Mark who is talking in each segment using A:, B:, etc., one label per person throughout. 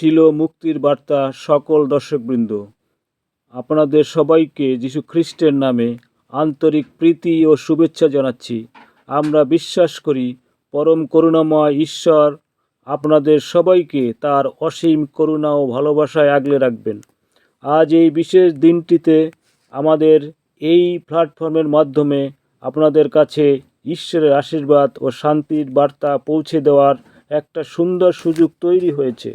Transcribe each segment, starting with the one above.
A: ছিল মুক্তির বার্তা। সকল দর্শকবৃন্দ, আপনাদের সবাইকে যীশু খ্রিস্টের নামে আন্তরিক প্রীতি ও শুভেচ্ছা জানাচ্ছি। আমরা বিশ্বাস করি পরম করুণাময় ঈশ্বর আপনাদের সবাইকে তার অসীম করুণা ও ভালোবাসায় আগলে রাখবেন। আজ এই বিশেষ দিনটিতে আমাদের এই প্ল্যাটফর্মের মাধ্যমে আপনাদের কাছে ঈশ্বরের আশীর্বাদ ও শান্তির বার্তা পৌঁছে দেওয়ার একটা সুন্দর সুযোগ তৈরি হয়েছে।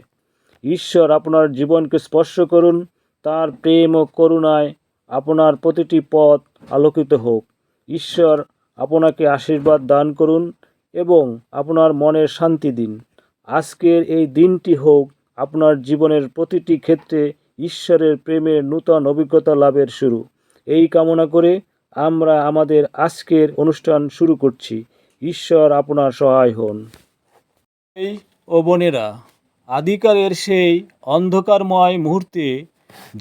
A: ঈশ্বর আপনার জীবনকে স্পর্শ করুন, তার প্রেম ও করুণায় আপনার প্রতিটি পথ আলোকিত হোক। ঈশ্বর আপনাকে আশীর্বাদ দান করুন এবং আপনার মনের শান্তি দিন। আজকের এই দিনটি হোক আপনার জীবনের প্রতিটি ক্ষেত্রে ঈশ্বরের প্রেমের নূতন অভিজ্ঞতা লাভের শুরু। এই কামনা করে আমরা আমাদের আজকের অনুষ্ঠান শুরু করছি। ঈশ্বর আপনার সহায় হন। এই ও বোনেরা, আদিকালের সেই অন্ধকারময় মুহূর্তে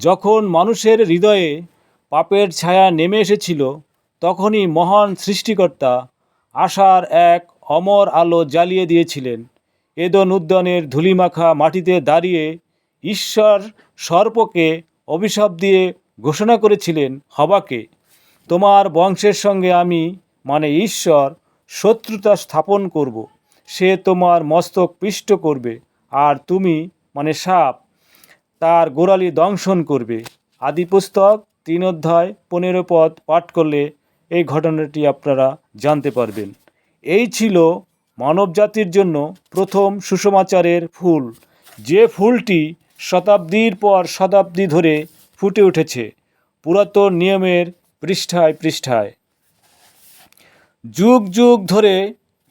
A: যখন মানুষের হৃদয়ে পাপের ছায়া নেমে এসেছিল, তখনই মহান সৃষ্টিকর্তা আশার এক অমর আলো জ্বালিয়ে দিয়েছিলেন। এদন উদ্যানের ধূলিমাখা মাটিতে দাঁড়িয়ে ঈশ্বর সর্পকে অভিশাপ দিয়ে ঘোষণা করেছিলেন হবাকে, তোমার বংশের সঙ্গে আমি মানে ঈশ্বর শত্রুতা স্থাপন করব। সে তোমার মস্তক পিষ্ট করবে, আর তুমি মানে সাপ তার গোড়ালি দংশন করবে। আদিপুস্তক 3 অধ্যায় 15 পদ পাঠ করলে এই ঘটনাটি আপনারা জানতে পারবেন। এই ছিল মানবজাতির জন্য প্রথম সুসমাচারের ফুল, যে ফুলটি শতাব্দীর পর শতাব্দী ধরে ফুটে উঠেছে পুরাতন নিয়মের পৃষ্ঠায় পৃষ্ঠায়। যুগ যুগ ধরে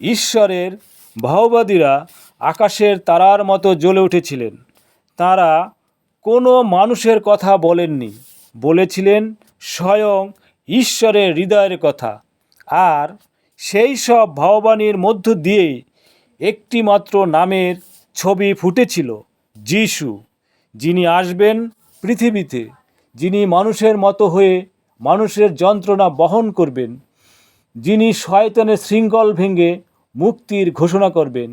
A: ঈশ্বরের ভাববাদীরা আকাশের তারার মতো জ্বলে উঠেছিলেন। তারা কোনো মানুষের কথা বলেননি, বলেছিলেন স্বয়ং ঈশ্বরের হৃদয়ের কথা। আর সেই সব ভাববাণীর মধ্য দিয়েই একটি মাত্র নামের ছবি ফুটেছিল, যিশু, যিনি আসবেন পৃথিবীতে, যিনি মানুষের মতো হয়ে মানুষের যন্ত্রণা বহন করবেন, যিনি শয়তানের শৃঙ্খল ভেঙে মুক্তির ঘোষণা করবেন।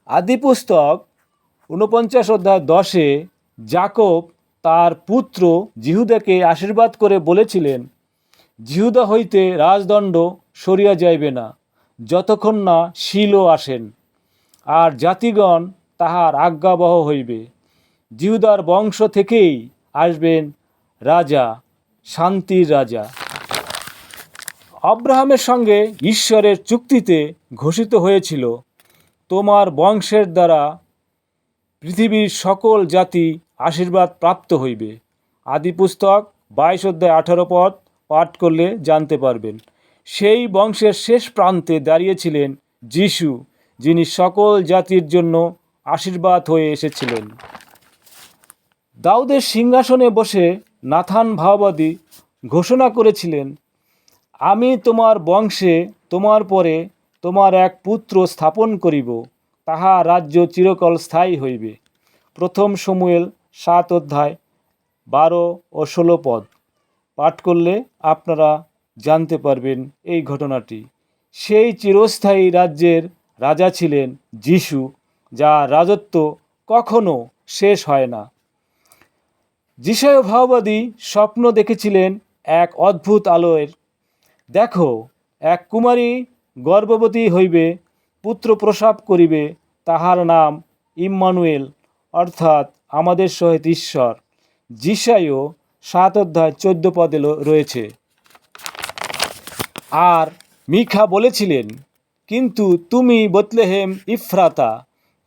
A: আদিপুস্তক 49 অধ্যায় 10 যাকব তার পুত্র জিহুদাকে আশীর্বাদ করে বলেছিলেন, জিহুদা হইতে রাজদণ্ড সরিয়া যাইবে না, যতক্ষণ না শীলো আসেন, আর জাতিগণ তাহার আজ্ঞাবহ হইবে। জিহুদার বংশ থেকেই আসবেন রাজা, শান্তির রাজা। আব্রাহামের সঙ্গে ঈশ্বরের চুক্তিতে ঘোষিত হয়েছিল, তোমার বংশের দ্বারা পৃথিবীর সকল জাতি আশীর্বাদ প্রাপ্ত হইবে। আদিপুস্তক 22 অধ্যায় 18 পদ পাঠ করলে জানতে পারবেন। সেই বংশের শেষ প্রান্তে দাঁড়িয়েছিলেন যিশু, যিনি সকল জাতির জন্য আশীর্বাদ হয়ে এসেছিলেন। দাউদের সিংহাসনে বসে নাথান ভাববাদী ঘোষণা করেছিলেন, আমি তোমার বংশে তোমার পরে তোমার এক পুত্র স্থাপন করিব, তাহার রাজ্য চিরকাল স্থায়ী হইবে। প্রথম শমূয়েল 7 অধ্যায় 12 ও 16 পদ পাঠ করলে আপনারা জানতে পারবেন এই ঘটনাটি। সেই চিরস্থায়ী রাজ্যের রাজা ছিলেন যিশু, যার রাজত্ব কখনো শেষ হয় না। যিশয় ভাববাদী স্বপ্ন দেখেছিলেন এক অদ্ভুত আলোর। দেখো, এক কুমারী গর্ভবতী হইবে, পুত্র প্রসব করিবে, তাহার নাম ইম্মানুয়েল, অর্থাৎ আমাদের সহিত ঈশ্বর। যিশাইও 7 অধ্যায় 14 পদে রয়েছে। আর মিখা বলেছিলেন, কিন্তু তুমি বেথলেহেম ইফ্রাতা,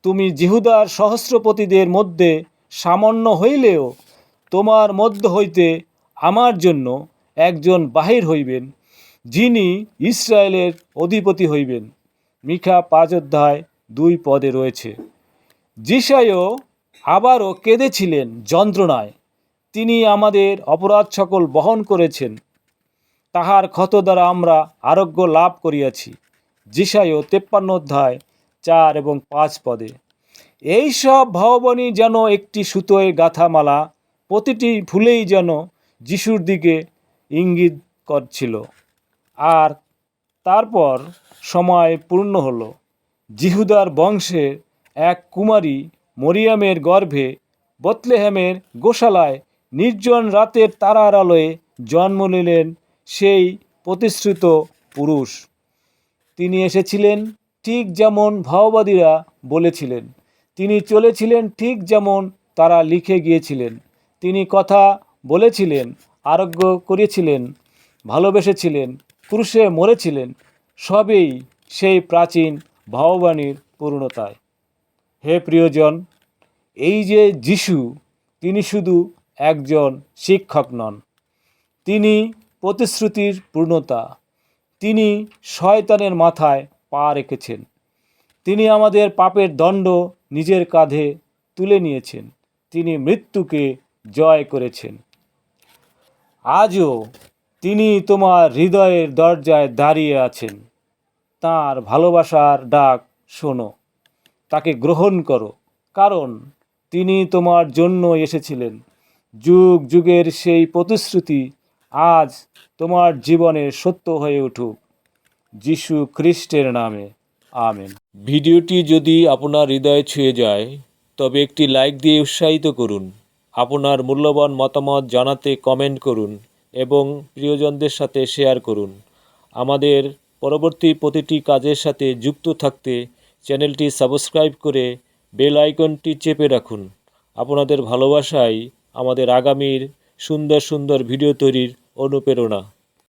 A: তুমি জিহুদার সহস্রপতিদের মধ্যে সামান্য হইলেও তোমার মধ্য হইতে আমার জন্য একজন বাহির হইবেন, যিনি ইসরায়েলের অধিপতি হইবেন। মিখা 5 অধ্যায় 2 পদে রয়েছে। যিশাইও আবারও কেঁদেছিলেন যন্ত্রণায়, তিনি আমাদের অপরাধ সকল বহন করেছেন, তাহার ক্ষত দ্বারা আমরা আরোগ্য লাভ করিয়াছি। যিশাইও 53 অধ্যায় 4 এবং 5 পদে। এই সব ভাববাণী যেন একটি সুতোয় গাঁথা মালা, প্রতিটি ফুলেই যেন যিশুর দিকে ইঙ্গিত করছিল। আর তারপর সময় পূর্ণ হলো। জিহুদার বংশের এক কুমারী মরিয়মের গর্ভে বেথলেহেমের গোশালায় নির্জন রাতের তারার আলোয় জন্ম নিলেন সেই প্রতিশ্রুত পুরুষ। তিনি এসেছিলেন ঠিক যেমন ভাওবাদীরা বলেছিলেন। তিনি চলেছিলেন ঠিক যেমন তারা লিখে গিয়েছিলেন। তিনি কথা বলেছিলেন, আরোগ্য করিয়েছিলেন, ভালোবেসেছিলেন, ক্রুশে মরেছিলেন। সবই সেই প্রাচীন ভাববাণীর পূর্ণতায়। হে প্রিয়জন, এই যে যিশু, তিনি শুধু একজন শিক্ষক নন, তিনি প্রতিশ্রুতির পূর্ণতা। তিনি শয়তানের মাথায় পা রেখেছেন। তিনি আমাদের পাপের দণ্ড নিজের কাঁধে তুলে নিয়েছেন। তিনি মৃত্যুকে জয় করেছেন। আজও তিনি তোমার হৃদয়ের দরজায় দাঁড়িয়ে আছেন। তাঁর ভালোবাসার ডাক শোনো, তাকে গ্রহণ করো, কারণ তিনি তোমার জন্য এসেছিলেন। যুগ যুগের সেই প্রতিশ্রুতি আজ তোমার জীবনে সত্য হয়ে উঠুক, যিশু খ্রিস্টের নামে, আমেন। ভিডিওটি যদি আপনার হৃদয়ে ছুঁয়ে যায় তবে একটি লাইক দিয়ে উৎসাহিত করুন। আপনার মূল্যবান মতামত জানাতে কমেন্ট করুন এবং প্রিয়জনদের সাথে শেয়ার করুন। আমাদের পরবর্তী প্রতিটি কাজের সাথে যুক্ত থাকতে চ্যানেলটি সাবস্ক্রাইব করে বেল আইকনটি চেপে রাখুন। আপনাদের ভালোবাসাই আমাদের আগামীর সুন্দর সুন্দর ভিডিও তৈরির অনুপ্রেরণা।